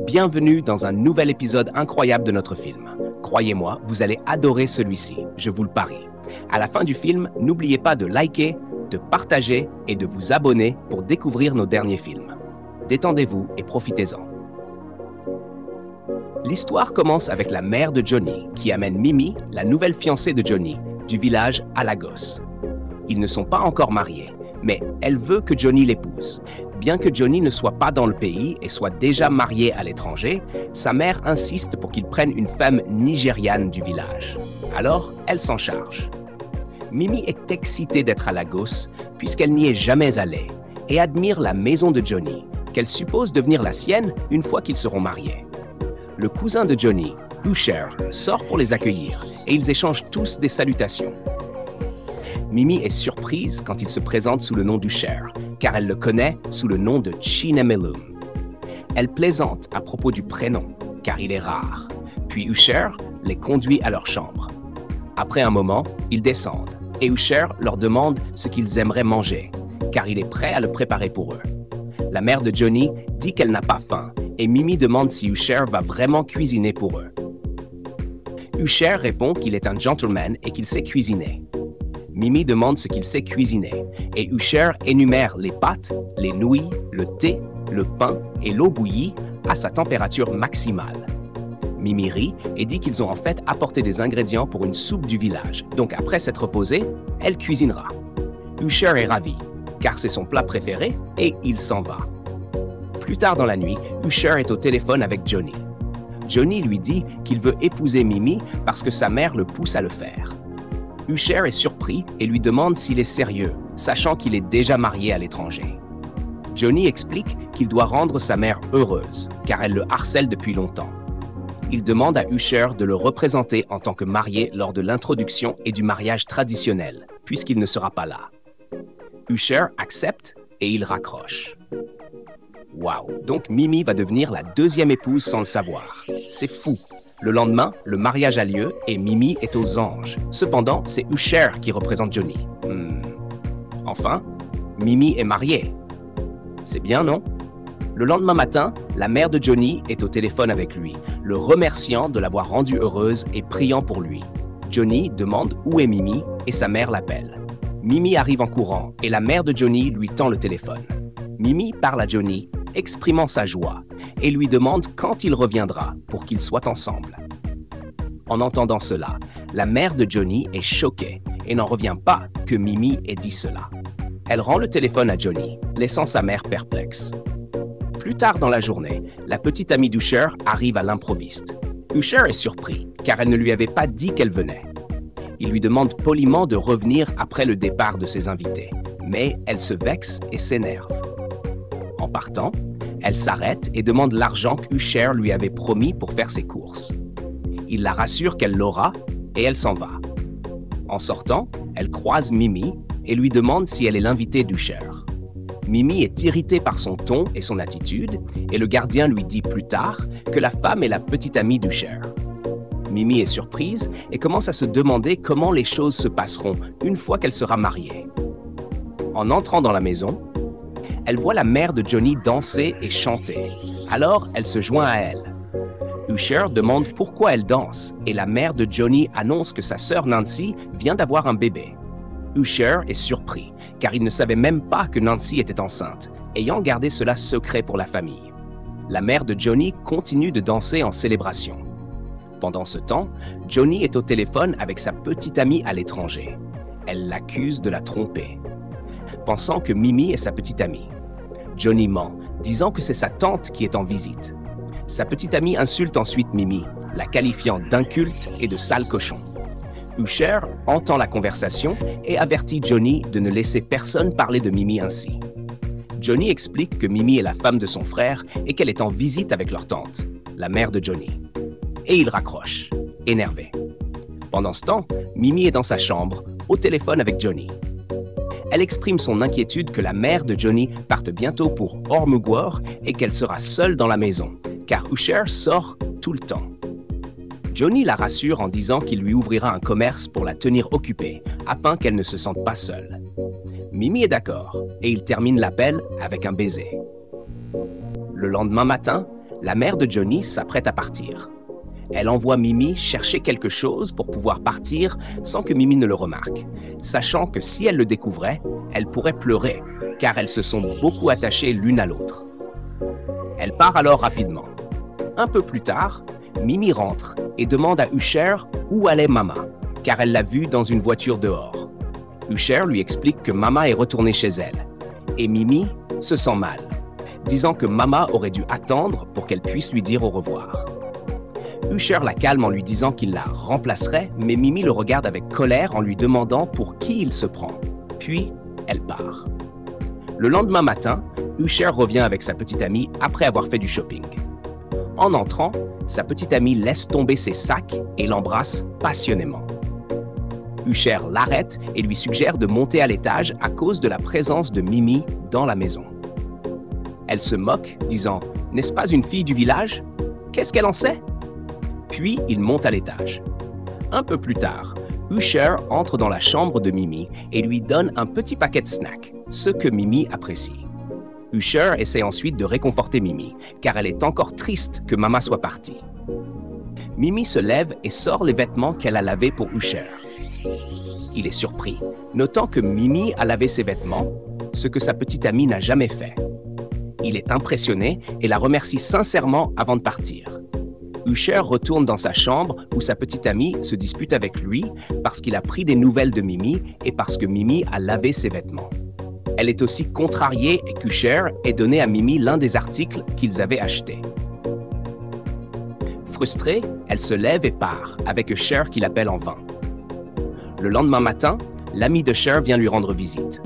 Bienvenue dans un nouvel épisode incroyable de notre film. Croyez-moi, vous allez adorer celui-ci, je vous le parie. À la fin du film, n'oubliez pas de liker, de partager et de vous abonner pour découvrir nos derniers films. Détendez-vous et profitez-en. L'histoire commence avec la mère de Johnny qui amène Mimi, la nouvelle fiancée de Johnny, du village à Lagos. Ils ne sont pas encore mariés, mais elle veut que Johnny l'épouse. Bien que Johnny ne soit pas dans le pays et soit déjà marié à l'étranger, sa mère insiste pour qu'il prenne une femme nigériane du village. Alors, elle s'en charge. Mimi est excitée d'être à Lagos puisqu'elle n'y est jamais allée et admire la maison de Johnny, qu'elle suppose devenir la sienne une fois qu'ils seront mariés. Le cousin de Johnny, Usher, sort pour les accueillir et ils échangent tous des salutations. Mimi est surprise quand il se présente sous le nom d'Usher, car elle le connaît sous le nom de Chinemelum. Elle plaisante à propos du prénom, car il est rare. Puis Usher les conduit à leur chambre. Après un moment, ils descendent, et Usher leur demande ce qu'ils aimeraient manger, car il est prêt à le préparer pour eux. La mère de Johnny dit qu'elle n'a pas faim, et Mimi demande si Usher va vraiment cuisiner pour eux. Usher répond qu'il est un gentleman et qu'il sait cuisiner. Mimi demande ce qu'il sait cuisiner et Usher énumère les pâtes, les nouilles, le thé, le pain et l'eau bouillie à sa température maximale. Mimi rit et dit qu'ils ont en fait apporté des ingrédients pour une soupe du village, donc après s'être posée, elle cuisinera. Usher est ravi, car c'est son plat préféré et il s'en va. Plus tard dans la nuit, Usher est au téléphone avec Johnny. Johnny lui dit qu'il veut épouser Mimi parce que sa mère le pousse à le faire. Usher est surpris et lui demande s'il est sérieux, sachant qu'il est déjà marié à l'étranger. Johnny explique qu'il doit rendre sa mère heureuse, car elle le harcèle depuis longtemps. Il demande à Usher de le représenter en tant que marié lors de l'introduction et du mariage traditionnel, puisqu'il ne sera pas là. Usher accepte et il raccroche. Waouh! Donc Mimi va devenir la deuxième épouse sans le savoir. C'est fou! Le lendemain, le mariage a lieu et Mimi est aux anges. Cependant, c'est Usher qui représente Johnny. Enfin, Mimi est mariée. C'est bien, non? Le lendemain matin, la mère de Johnny est au téléphone avec lui, le remerciant de l'avoir rendue heureuse et priant pour lui. Johnny demande où est Mimi et sa mère l'appelle. Mimi arrive en courant et la mère de Johnny lui tend le téléphone. Mimi parle à Johnny, exprimant sa joie, et lui demande quand il reviendra pour qu'ils soient ensemble. En entendant cela, la mère de Johnny est choquée et n'en revient pas que Mimi ait dit cela. Elle rend le téléphone à Johnny, laissant sa mère perplexe. Plus tard dans la journée, la petite amie d'Usher arrive à l'improviste. Usher est surpris, car elle ne lui avait pas dit qu'elle venait. Il lui demande poliment de revenir après le départ de ses invités, mais elle se vexe et s'énerve. En partant, elle s'arrête et demande l'argent qu'Usher lui avait promis pour faire ses courses. Il la rassure qu'elle l'aura et elle s'en va. En sortant, elle croise Mimi et lui demande si elle est l'invitée d'Usher. Mimi est irritée par son ton et son attitude et le gardien lui dit plus tard que la femme est la petite amie d'Usher. Mimi est surprise et commence à se demander comment les choses se passeront une fois qu'elle sera mariée. En entrant dans la maison, elle voit la mère de Johnny danser et chanter. Alors, elle se joint à elle. Usher demande pourquoi elle danse et la mère de Johnny annonce que sa sœur Nancy vient d'avoir un bébé. Usher est surpris, car il ne savait même pas que Nancy était enceinte, ayant gardé cela secret pour la famille. La mère de Johnny continue de danser en célébration. Pendant ce temps, Johnny est au téléphone avec sa petite amie à l'étranger. Elle l'accuse de la tromper, pensant que Mimi est sa petite amie. Johnny ment, disant que c'est sa tante qui est en visite. Sa petite amie insulte ensuite Mimi, la qualifiant d'inculte et de sale cochon. Usher entend la conversation et avertit Johnny de ne laisser personne parler de Mimi ainsi. Johnny explique que Mimi est la femme de son frère et qu'elle est en visite avec leur tante, la mère de Johnny. Et il raccroche, énervé. Pendant ce temps, Mimi est dans sa chambre, au téléphone avec Johnny. Elle exprime son inquiétude que la mère de Johnny parte bientôt pour Ormugwor et qu'elle sera seule dans la maison, car Usher sort tout le temps. Johnny la rassure en disant qu'il lui ouvrira un commerce pour la tenir occupée, afin qu'elle ne se sente pas seule. Mimi est d'accord, et il termine l'appel avec un baiser. Le lendemain matin, la mère de Johnny s'apprête à partir. Elle envoie Mimi chercher quelque chose pour pouvoir partir sans que Mimi ne le remarque, sachant que si elle le découvrait, elle pourrait pleurer, car elles se sont beaucoup attachées l'une à l'autre. Elle part alors rapidement. Un peu plus tard, Mimi rentre et demande à Usher où allait Mama, car elle l'a vue dans une voiture dehors. Usher lui explique que Mama est retournée chez elle, et Mimi se sent mal, disant que Mama aurait dû attendre pour qu'elle puisse lui dire au revoir. Usher la calme en lui disant qu'il la remplacerait, mais Mimi le regarde avec colère en lui demandant pour qui il se prend. Puis, elle part. Le lendemain matin, Usher revient avec sa petite amie après avoir fait du shopping. En entrant, sa petite amie laisse tomber ses sacs et l'embrasse passionnément. Usher l'arrête et lui suggère de monter à l'étage à cause de la présence de Mimi dans la maison. Elle se moque, disant « N'est-ce pas une fille du village? Qu'est-ce qu'elle en sait ?» Puis il monte à l'étage. Un peu plus tard, Usher entre dans la chambre de Mimi et lui donne un petit paquet de snacks, ce que Mimi apprécie. Usher essaie ensuite de réconforter Mimi, car elle est encore triste que Mama soit partie. Mimi se lève et sort les vêtements qu'elle a lavés pour Usher. Il est surpris, notant que Mimi a lavé ses vêtements, ce que sa petite amie n'a jamais fait. Il est impressionné et la remercie sincèrement avant de partir. Usher retourne dans sa chambre où sa petite amie se dispute avec lui parce qu'il a pris des nouvelles de Mimi et parce que Mimi a lavé ses vêtements. Elle est aussi contrariée et qu'Usher ait donné à Mimi l'un des articles qu'ils avaient achetés. Frustrée, elle se lève et part, avec Usher qui l'appelle en vain. Le lendemain matin, l'ami d'Usher vient lui rendre visite.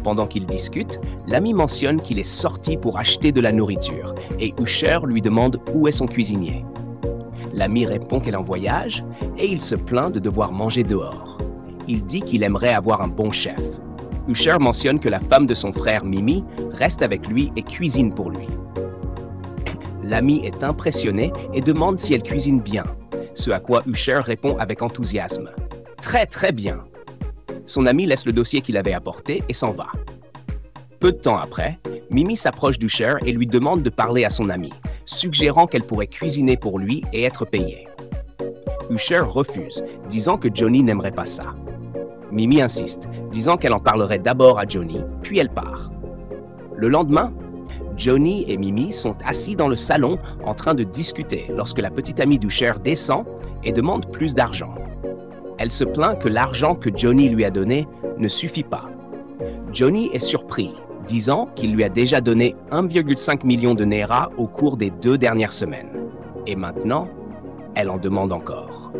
Pendant qu'ils discutent, l'ami mentionne qu'il est sorti pour acheter de la nourriture et Usher lui demande où est son cuisinier. L'ami répond qu'elle est en voyage et il se plaint de devoir manger dehors. Il dit qu'il aimerait avoir un bon chef. Usher mentionne que la femme de son frère Mimi reste avec lui et cuisine pour lui. L'ami est impressionné et demande si elle cuisine bien, ce à quoi Usher répond avec enthousiasme. Très très bien. Son ami laisse le dossier qu'il avait apporté et s'en va. Peu de temps après, Mimi s'approche d'Usher et lui demande de parler à son ami, suggérant qu'elle pourrait cuisiner pour lui et être payée. Usher refuse, disant que Johnny n'aimerait pas ça. Mimi insiste, disant qu'elle en parlerait d'abord à Johnny, puis elle part. Le lendemain, Johnny et Mimi sont assis dans le salon en train de discuter lorsque la petite amie d'Usher descend et demande plus d'argent. Elle se plaint que l'argent que Johnny lui a donné ne suffit pas. Johnny est surpris, disant qu'il lui a déjà donné 1,5 million de Naira au cours des 2 dernières semaines. Et maintenant, elle en demande encore.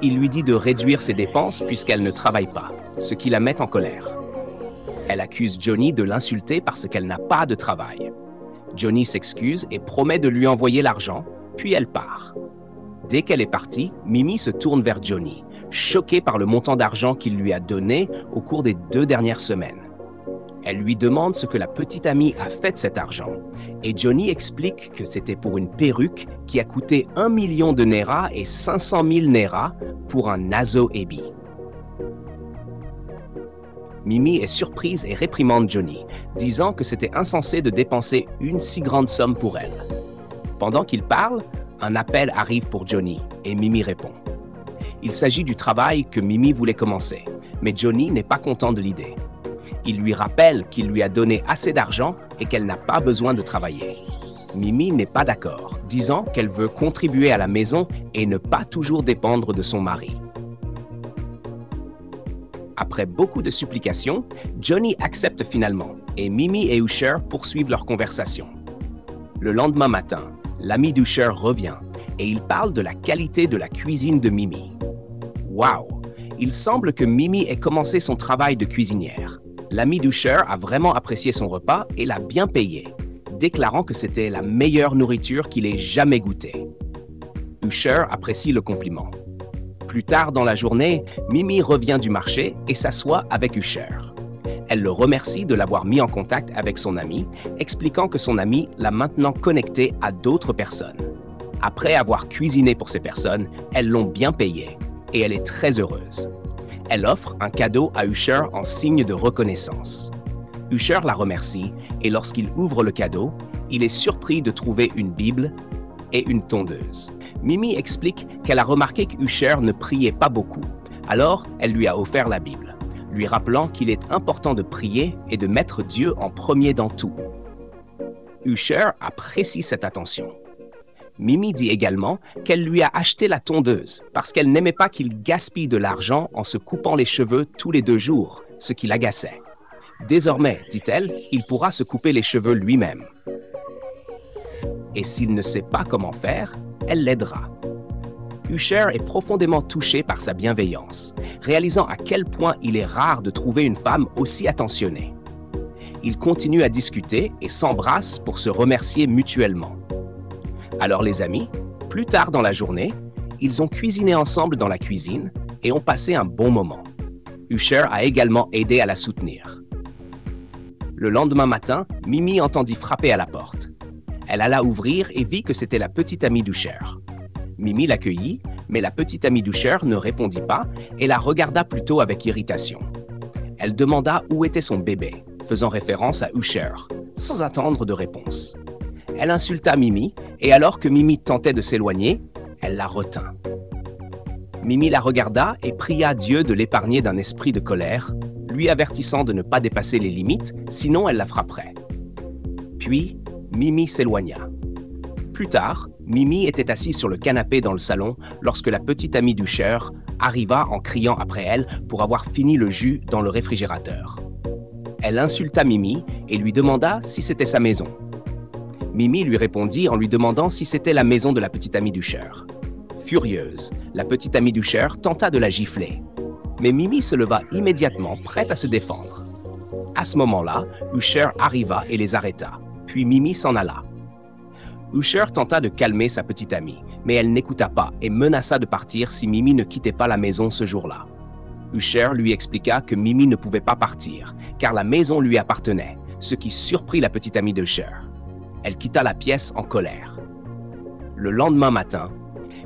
Il lui dit de réduire ses dépenses puisqu'elle ne travaille pas, ce qui la met en colère. Elle accuse Johnny de l'insulter parce qu'elle n'a pas de travail. Johnny s'excuse et promet de lui envoyer l'argent, puis elle part. Dès qu'elle est partie, Mimi se tourne vers Johnny, choquée par le montant d'argent qu'il lui a donné au cours des 2 dernières semaines. Elle lui demande ce que la petite amie a fait de cet argent, et Johnny explique que c'était pour une perruque qui a coûté 1 million de Naira et 500 000 Naira pour un Nazo Ebi. Mimi est surprise et réprimande Johnny, disant que c'était insensé de dépenser une si grande somme pour elle. Pendant qu'il parle, un appel arrive pour Johnny et Mimi répond. Il s'agit du travail que Mimi voulait commencer, mais Johnny n'est pas content de l'idée. Il lui rappelle qu'il lui a donné assez d'argent et qu'elle n'a pas besoin de travailler. Mimi n'est pas d'accord, disant qu'elle veut contribuer à la maison et ne pas toujours dépendre de son mari. Après beaucoup de supplications, Johnny accepte finalement et Mimi et Usher poursuivent leur conversation. Le lendemain matin, l'ami d'Usher revient et il parle de la qualité de la cuisine de Mimi. Waouh! Il semble que Mimi ait commencé son travail de cuisinière. L'ami d'Usher a vraiment apprécié son repas et l'a bien payé, déclarant que c'était la meilleure nourriture qu'il ait jamais goûtée. Usher apprécie le compliment. Plus tard dans la journée, Mimi revient du marché et s'assoit avec Usher. Elle le remercie de l'avoir mis en contact avec son ami, expliquant que son ami l'a maintenant connecté à d'autres personnes. Après avoir cuisiné pour ces personnes, elles l'ont bien payé et elle est très heureuse. Elle offre un cadeau à Usher en signe de reconnaissance. Usher la remercie et lorsqu'il ouvre le cadeau, il est surpris de trouver une Bible et une tondeuse. Mimi explique qu'elle a remarqué qu'Usher ne priait pas beaucoup. Alors, elle lui a offert la Bible, lui rappelant qu'il est important de prier et de mettre Dieu en premier dans tout. Usher apprécie cette attention. Mimi dit également qu'elle lui a acheté la tondeuse parce qu'elle n'aimait pas qu'il gaspille de l'argent en se coupant les cheveux tous les 2 jours, ce qui l'agaçait. Désormais, dit-elle, il pourra se couper les cheveux lui-même. Et s'il ne sait pas comment faire, elle l'aidera. Usher est profondément touché par sa bienveillance, réalisant à quel point il est rare de trouver une femme aussi attentionnée. Ils continuent à discuter et s'embrassent pour se remercier mutuellement. Alors les amis, plus tard dans la journée, ils ont cuisiné ensemble dans la cuisine et ont passé un bon moment. Usher a également aidé à la soutenir. Le lendemain matin, Mimi entendit frapper à la porte. Elle alla ouvrir et vit que c'était la petite amie d'Usher. Mimi l'accueillit, mais la petite amie d'Usher ne répondit pas et la regarda plutôt avec irritation. Elle demanda où était son bébé, faisant référence à Usher, sans attendre de réponse. Elle insulta Mimi et alors que Mimi tentait de s'éloigner, elle la retint. Mimi la regarda et pria Dieu de l'épargner d'un esprit de colère, lui avertissant de ne pas dépasser les limites, sinon elle la frapperait. Puis, Mimi s'éloigna. Plus tard, Mimi était assise sur le canapé dans le salon lorsque la petite amie d'Usher arriva en criant après elle pour avoir fini le jus dans le réfrigérateur. Elle insulta Mimi et lui demanda si c'était sa maison. Mimi lui répondit en lui demandant si c'était la maison de la petite amie d'Usher. Furieuse, la petite amie d'Usher tenta de la gifler. Mais Mimi se leva immédiatement, prête à se défendre. À ce moment-là, Usher arriva et les arrêta, puis Mimi s'en alla. Usher tenta de calmer sa petite amie, mais elle n'écouta pas et menaça de partir si Mimi ne quittait pas la maison ce jour-là. Usher lui expliqua que Mimi ne pouvait pas partir, car la maison lui appartenait, ce qui surprit la petite amie d'Usher. Elle quitta la pièce en colère. Le lendemain matin,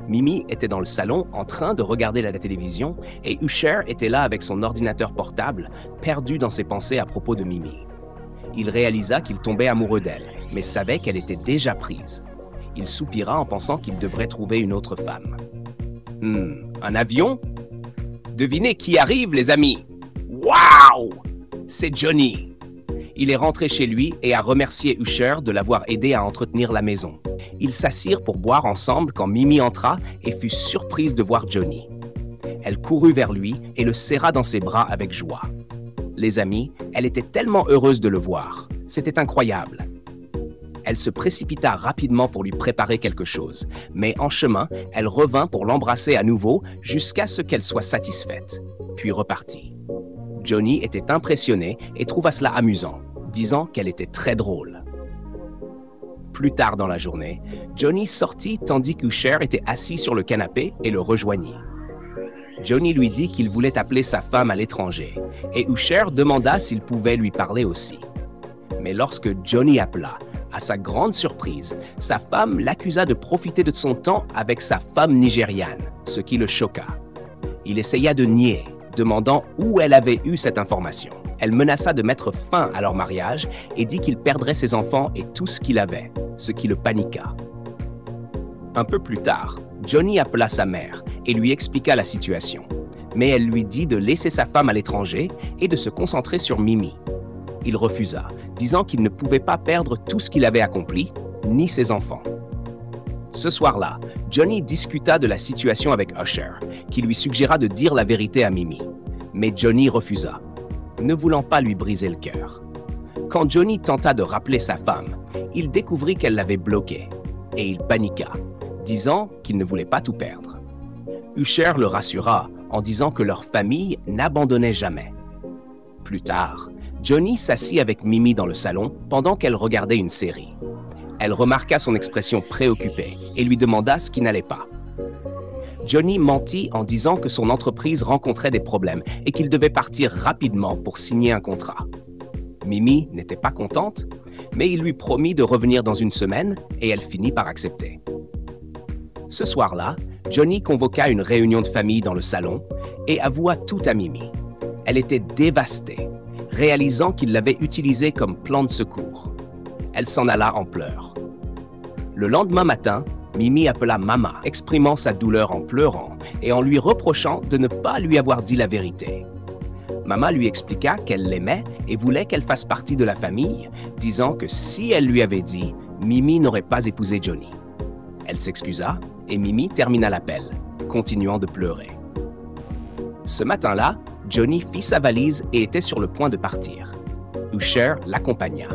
Mimi était dans le salon en train de regarder la télévision et Usher était là avec son ordinateur portable, perdu dans ses pensées à propos de Mimi. Il réalisa qu'il tombait amoureux d'elle, mais savait qu'elle était déjà prise. Il soupira en pensant qu'il devrait trouver une autre femme. Un avion? Devinez qui arrive, les amis? Waouh! C'est Johnny! Il est rentré chez lui et a remercié Usher de l'avoir aidé à entretenir la maison. Ils s'assirent pour boire ensemble quand Mimi entra et fut surprise de voir Johnny. Elle courut vers lui et le serra dans ses bras avec joie. Les amis, elle était tellement heureuse de le voir. C'était incroyable. Elle se précipita rapidement pour lui préparer quelque chose, mais en chemin, elle revint pour l'embrasser à nouveau jusqu'à ce qu'elle soit satisfaite, puis repartit. Johnny était impressionné et trouva cela amusant, disant qu'elle était très drôle. Plus tard dans la journée, Johnny sortit tandis qu'Usher était assis sur le canapé et le rejoignit. Johnny lui dit qu'il voulait appeler sa femme à l'étranger et Usher demanda s'il pouvait lui parler aussi. Mais lorsque Johnny appela, à sa grande surprise, sa femme l'accusa de profiter de son temps avec sa femme nigériane, ce qui le choqua. Il essaya de nier, demandant où elle avait eu cette information. Elle menaça de mettre fin à leur mariage et dit qu'il perdrait ses enfants et tout ce qu'il avait, ce qui le paniqua. Un peu plus tard, Johnny appela sa mère et lui expliqua la situation, mais elle lui dit de laisser sa femme à l'étranger et de se concentrer sur Mimi. Il refusa, disant qu'il ne pouvait pas perdre tout ce qu'il avait accompli, ni ses enfants. Ce soir-là, Johnny discuta de la situation avec Usher, qui lui suggéra de dire la vérité à Mimi. Mais Johnny refusa, ne voulant pas lui briser le cœur. Quand Johnny tenta de rappeler sa femme, il découvrit qu'elle l'avait bloqué, et il paniqua, disant qu'il ne voulait pas tout perdre. Usher le rassura en disant que leur famille n'abandonnait jamais. Plus tard, Johnny s'assit avec Mimi dans le salon pendant qu'elle regardait une série. Elle remarqua son expression préoccupée et lui demanda ce qui n'allait pas. Johnny mentit en disant que son entreprise rencontrait des problèmes et qu'il devait partir rapidement pour signer un contrat. Mimi n'était pas contente, mais il lui promit de revenir dans une semaine et elle finit par accepter. Ce soir-là, Johnny convoqua une réunion de famille dans le salon et avoua tout à Mimi. Elle était dévastée, réalisant qu'il l'avait utilisée comme plan de secours. Elle s'en alla en pleurs. Le lendemain matin, Mimi appela Mama, exprimant sa douleur en pleurant et en lui reprochant de ne pas lui avoir dit la vérité. Mama lui expliqua qu'elle l'aimait et voulait qu'elle fasse partie de la famille, disant que si elle lui avait dit, Mimi n'aurait pas épousé Johnny. Elle s'excusa et Mimi termina l'appel, continuant de pleurer. Ce matin-là, Johnny fit sa valise et était sur le point de partir. Usher l'accompagna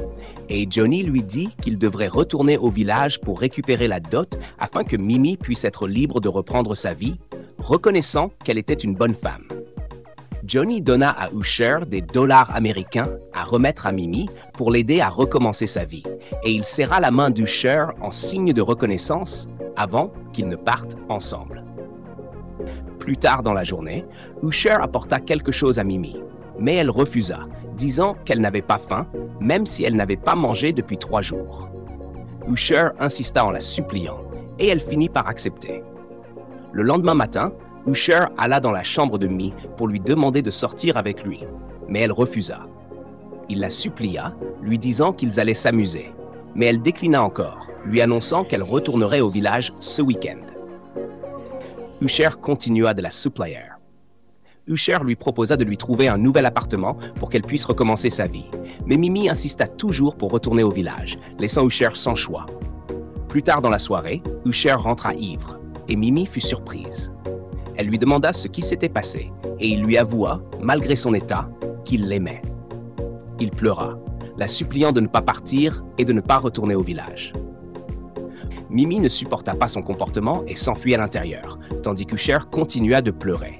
et Johnny lui dit qu'il devrait retourner au village pour récupérer la dot afin que Mimi puisse être libre de reprendre sa vie, reconnaissant qu'elle était une bonne femme. Johnny donna à Usher des dollars américains à remettre à Mimi pour l'aider à recommencer sa vie et il serra la main d'Usher en signe de reconnaissance avant qu'ils ne partent ensemble. Plus tard dans la journée, Usher apporta quelque chose à Mimi, mais elle refusa, disant qu'elle n'avait pas faim, même si elle n'avait pas mangé depuis 3 jours. Usher insista en la suppliant, et elle finit par accepter. Le lendemain matin, Usher alla dans la chambre de Mimi pour lui demander de sortir avec lui, mais elle refusa. Il la supplia, lui disant qu'ils allaient s'amuser, mais elle déclina encore, lui annonçant qu'elle retournerait au village ce week-end. Usher continua de la supplier. Usher lui proposa de lui trouver un nouvel appartement pour qu'elle puisse recommencer sa vie, mais Mimi insista toujours pour retourner au village, laissant Usher sans choix. Plus tard dans la soirée, Usher rentra ivre, et Mimi fut surprise. Elle lui demanda ce qui s'était passé, et il lui avoua, malgré son état, qu'il l'aimait. Il pleura, la suppliant de ne pas partir et de ne pas retourner au village. Mimi ne supporta pas son comportement et s'enfuit à l'intérieur, tandis qu'Usher continua de pleurer.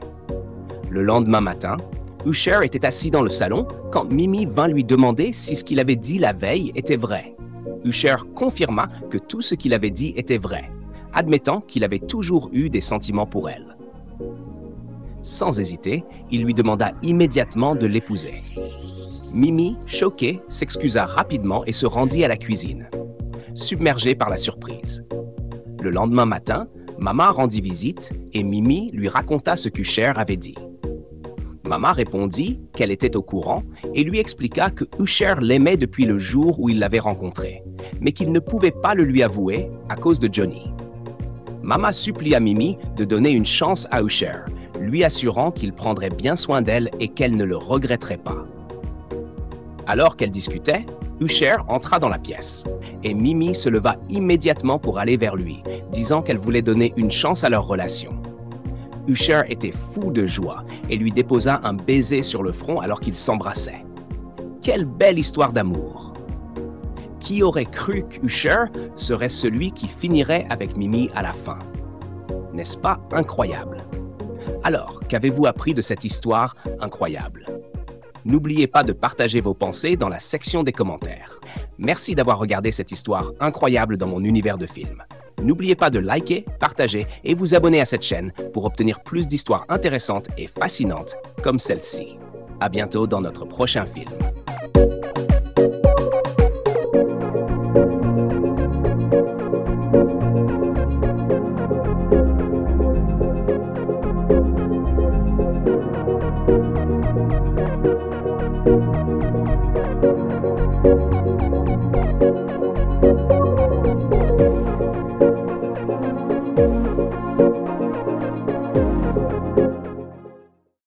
Le lendemain matin, Usher était assis dans le salon quand Mimi vint lui demander si ce qu'il avait dit la veille était vrai. Usher confirma que tout ce qu'il avait dit était vrai, admettant qu'il avait toujours eu des sentiments pour elle. Sans hésiter, il lui demanda immédiatement de l'épouser. Mimi, choquée, s'excusa rapidement et se rendit à la cuisine, submergée par la surprise. Le lendemain matin, Mama rendit visite et Mimi lui raconta ce qu'Usher avait dit. Mama répondit qu'elle était au courant et lui expliqua que Usher l'aimait depuis le jour où il l'avait rencontré, mais qu'il ne pouvait pas le lui avouer à cause de Johnny. Mama supplia Mimi de donner une chance à Usher, lui assurant qu'il prendrait bien soin d'elle et qu'elle ne le regretterait pas. Alors qu'elle discutait, Usher entra dans la pièce et Mimi se leva immédiatement pour aller vers lui, disant qu'elle voulait donner une chance à leur relation. Usher était fou de joie et lui déposa un baiser sur le front alors qu'ils s'embrassaient. Quelle belle histoire d'amour! Qui aurait cru qu'Usher serait celui qui finirait avec Mimi à la fin? N'est-ce pas incroyable? Alors, qu'avez-vous appris de cette histoire incroyable? N'oubliez pas de partager vos pensées dans la section des commentaires. Merci d'avoir regardé cette histoire incroyable dans mon univers de films. N'oubliez pas de liker, partager et vous abonner à cette chaîne pour obtenir plus d'histoires intéressantes et fascinantes comme celle-ci. À bientôt dans notre prochain film.